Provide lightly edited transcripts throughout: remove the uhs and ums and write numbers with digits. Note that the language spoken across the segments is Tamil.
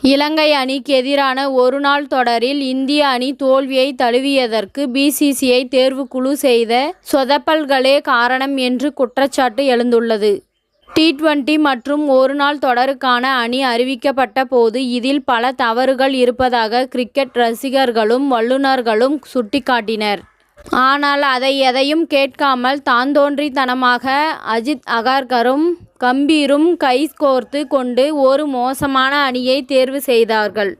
இலங்கை அணிக்கு எதிரான ஒருநாள் தொடரில் இந்திய அணி தோல்வியை தழுவியதற்கு பிசிசிஐ தேர்வுக்குழு செய்த சொதப்பல்களே காரணம் என்று குற்றச்சாட்டு எழுந்துள்ளது. டி20 மற்றும் ஒருநாள் தொடருக்கான அணி அறிவிக்கப்பட்ட போது இதில் பல தவறுகள் இருப்பதாக கிரிக்கெட் ரசிகர்களும் வல்லுநர்களும் சுட்டிக்காட்டினர். ஆனால் அதை எதையும் கேட்காமல் தாந்தோன்றித்தனமாக அஜித் அகர்கரும் கம்பீரும் கைகோர்த்து கொண்டு ஒரு மோசமான அணியை தேர்வு செய்தார்கள்.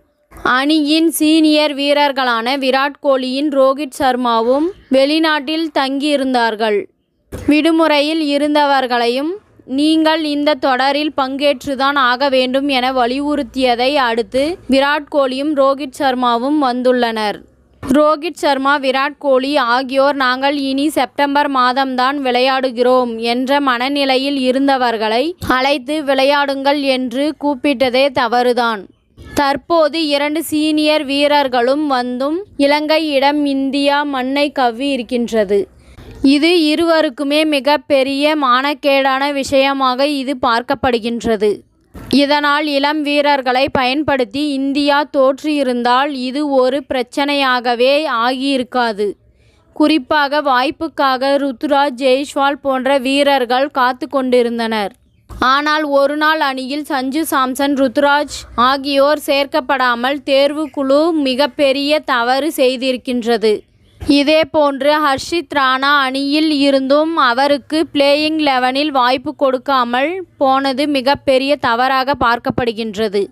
அணியின் சீனியர் வீரர்களான விராட் கோலியும் ரோஹித் சர்மாவும் வெளிநாட்டில் தங்கியிருந்தார்கள். விடுமுறையில் இருந்தவர்களையும் நீங்கள் இந்த தொடரில் பங்கேற்றுதான் ஆக வேண்டும் என வலியுறுத்தியதை அடுத்து விராட் கோலியும் ரோஹித் சர்மாவும் வந்துள்ளனர். ரோஹித் சர்மா விராட் கோலி ஆகியோர் நாங்கள் இனி செப்டம்பர் மாதம்தான் விளையாடுகிறோம் என்ற மனநிலையில் இருந்தவர்களை அழைத்து விளையாடுங்கள் என்று கூப்பிட்டதே தவறுதான். தற்போது 2 சீனியர் வீரர்களும் வந்தும் இலங்கையிடம் இந்தியா மண்ணை கவ்வி இருக்கின்றது. இது இருவருக்குமே மிகப்பெரிய மானக்கேடான விஷயமாக இது பார்க்கப்படுகின்றது. இதனால் இளம் வீரர்களை பயன்படுத்தி இந்தியா தோற்றிருந்தால் இது ஒரு பிரச்சனையாகவே ஆகியிருக்காது. குறிப்பாக வாய்ப்புக்காக ருத்துராஜ் ஜெய்ஸ்வால் போன்ற வீரர்கள் காத்து கொண்டிருந்தனர். ஆனால் ஒருநாள் அணியில் சஞ்சு சாம்சன், ருத்துராஜ் ஆகியோர் சேர்க்கப்படாமல் தேர்வுக்குழு மிகப்பெரிய தவறு செய்திருக்கின்றது. இதேபோன்று ஹர்ஷித் ராணா அணியில் இருந்தும் அவருக்கு பிளேயிங் 11ல் வாய்ப்பு கொடுக்காமல் போனது மிகப்பெரிய தவறாக பார்க்கப்படுகின்றது.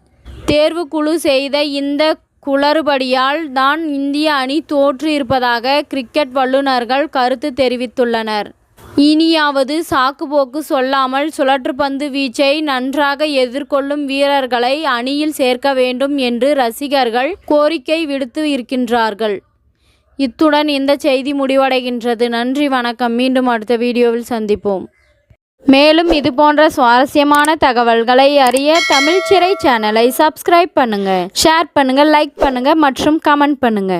தேர்வுக்குழு செய்த இந்த குளறுபடியால் தான் இந்திய அணி தோற்று இருப்பதாக கிரிக்கெட் வல்லுநர்கள் கருத்து தெரிவித்துள்ளனர். இனியாவது சாக்குப்போக்கு சொல்லாமல் சுழற்றுப்பந்து வீச்சை நன்றாக எதிர்கொள்ளும் வீரர்களை அணியில் சேர்க்க வேண்டும் என்று ரசிகர்கள் கோரிக்கை விடுத்து இருக்கின்றார்கள். இத்துடன் இந்த செய்தி முடிவடைகின்றது. நன்றி, வணக்கம். மீண்டும் அடுத்த வீடியோவில் சந்திப்போம். மேலும் இதுபோன்ற சுவாரஸ்யமான தகவல்களை அறிய தமிழ் சிறை சேனலை சப்ஸ்கிரைப் பண்ணுங்க, ஷேர் பண்ணுங்க, லைக் பண்ணுங்க மற்றும் கமெண்ட் பண்ணுங்க.